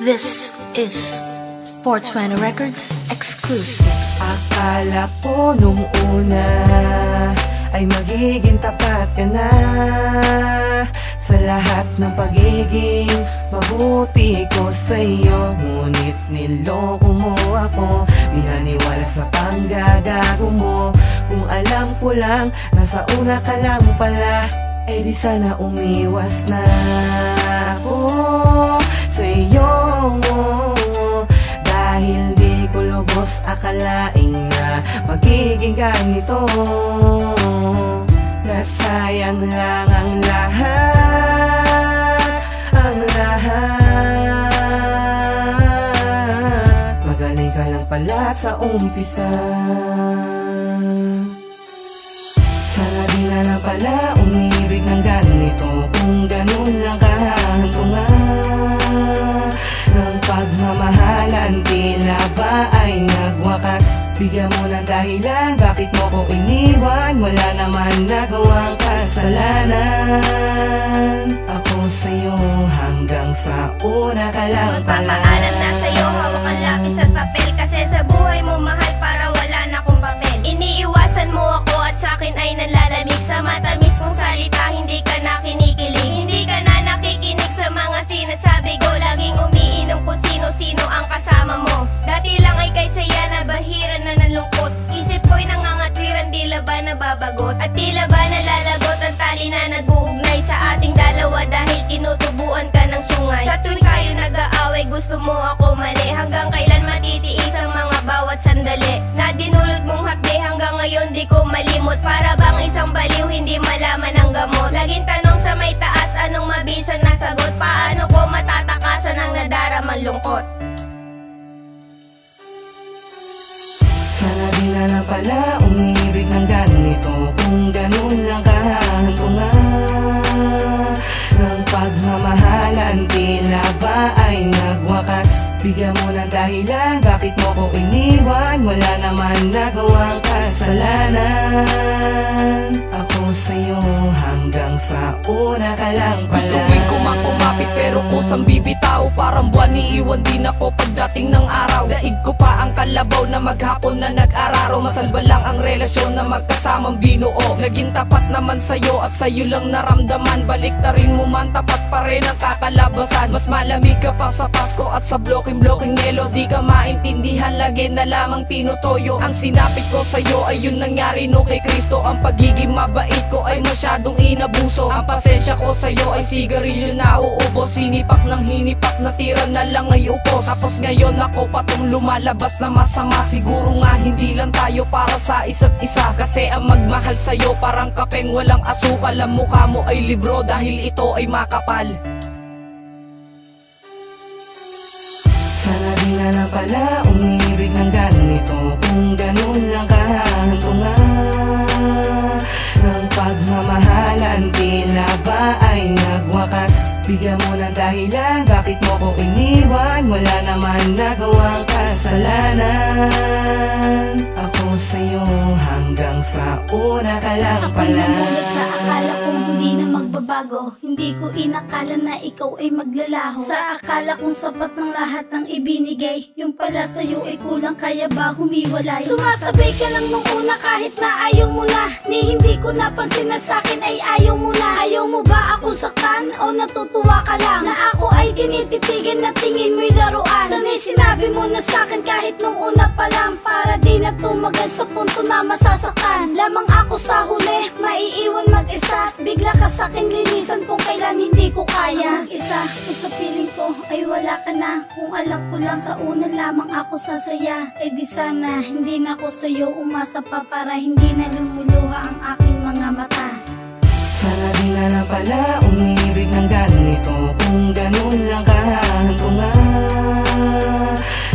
This is 420 Records exclusive. Akala ko nung una ay magiging tapat ka na sa lahat ng pagiging mabuti ko sa'yo. Ngunit niloko mo ako, binaniwala sa panggagago mo. Kung alam ko lang, nasa una ka lang pala, ay di sana umiwas na ako sa'yo. Dahil di ko lubos akalaing na magiging ganito. Nasayang lang ang lahat, ang lahat. Magaling ka lang pala sa umpisa. Sana di na lang pala umibig ng ganito, kung ganun lang kahantungan ng pagmamahalan. Tila ba ay nagwakas? Bigyan mo ng dahilan, bakit mo ko iniwan? Wala naman nagawang kasalanan. Ako sa'yo hanggang sa una ka lang pala. Magpapaalam na sa'yo, hawak ang lapis at papel, kasi sa buhay mo mahal para wala na kong papel. Iniiwasan mo ako at sa'kin ay nalalamig. Sa matamis mong salita, hindi ka na kinikilig. Hindi ka na nakikinig sa mga sinasabi ko. Laging umiinom kung sino-sino ang kasama mo. Dati lang ay kay saya na bahira na nalungkot. Isip ko'y nangangatwiran, tila ba nababagot? At tila ba nalalagot ang tali na nag-uugnay sa ating dalawa, dahil tinutubuan ka ng sungay. Sa tuwing tayo nag-aaway, gusto mo ako mali. Hanggang kailan matitiis ang mga bawat sandali na dinulot mong hapde? Hanggang ngayon di ko malimot. Para bang isang baliw, hindi malaman ang gamot. Laging tanong sa may taas, anong mabisang na sagot? Paano ko matatakasan ang nadaramang lungkot? Sana di na lang pala umibig ng ganito, kung ganun lang kahantungan ng pagmamahalan. Tila ba ay nagwakas? Bigyan mo ng dahilan, bakit mo ko iniwan? Wala naman nagawang kasalanan. Ako sa'yo hanggang sa una ka lang pala. Gustuin ko makumapit pero kusang bibitaw. Parang buwan iiwan din ako pagdating ng araw. Daig ko pa ang kalabaw na maghapon na nag-araro. Masalba lang ang relasyon na magkasamang binuo. Naging tapat naman sa'yo at sa'yo lang naramdaman. Balik na rin mo man, tapat pa rin ang kakalabasan. Mas malamig ka pa sa Pasko at sa blocking yelo. Di ka maintindihan, lagi na lamang tinutoyo. Ang sinapit ko sa'yo ay yun nangyari no kay Kristo. Ang pagiging mabait ko ay masyadong inabuso. Ang pasensya ko sa'yo ay sigarilyo na uubos. Hinipak ng hinipak, natira na lang ay upos. Tapos ngayon ako patong lumalabas na masama. Siguro nga hindi lang tayo para sa isa't isa, kasi ang magmahal sa'yo parang kapeng walang asukal. Ang mukha mo ay libro dahil ito ay makapal. Sana di na lang pala umibig ng ganito, kung ganun lang kahantungan ng pagmamahalan. Tila ba ay nagwakas? Bigyan mo ng dahilan, bakit mo ko iniwan? Wala naman nagawang kasalanan. Ako sa'yo hanggang sa una ka lang pala. Ako'y namulat sa akala kong hindi na magbabago. Hindi ko inakala na ikaw ay maglalaho. Sa akala kong sapat ng lahat ng ibinigay, yung pala sa'yo ay kulang, kaya ba humiwalay? Sumasabay ka lang nung una kahit na ayaw mo na. Ni hindi ko napansin na sa'kin ay ayaw mo na. Ayaw mo ba ako saktan o natutuwa ka lang na ako ay tinititigan na tingin mo'y laruan? Sana'y sinabi mo na sa'kin kahit nung una pa lang, para di na tumagal sa punto na masasaktan. Lamang ako sa huli, maiiwan mag-isa. Bigla ka sa'kin linisan kung kailan hindi ko kaya. Mag-isa, kung sa piling ko ay wala ka na. Kung alam ko lang sa una lamang ako sasaya, eh di sana hindi na ako sa'yo umasa pa, para hindi na lumuluha ang aking mga mata. Sana di na lang pala umibig ng ganito, kung ganun lang kahantungan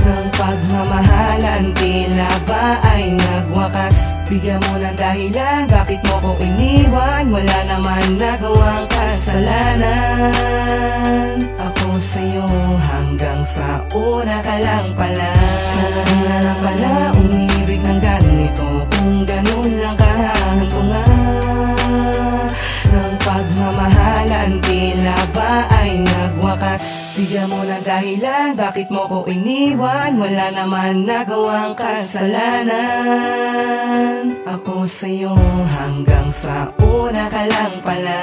ng pagmamahalan. Tila ba ay nagwakas? Bigyan mo ng dahilan, bakit mo ko iniwan? Wala naman nagawang kasalanan. Ako sa'yo hanggang sa una ka lang pala. Sana di na lang pala umibig ng ganito, kung ganun lang kahantungan ng pagmamahal. kailan tila ba ay nagwakas. Bigyan mo na dahilan, bakit mo ko iniwan? Wala naman nagawang kasalanan. Ako sa'yo hanggang sa una ka lang pala.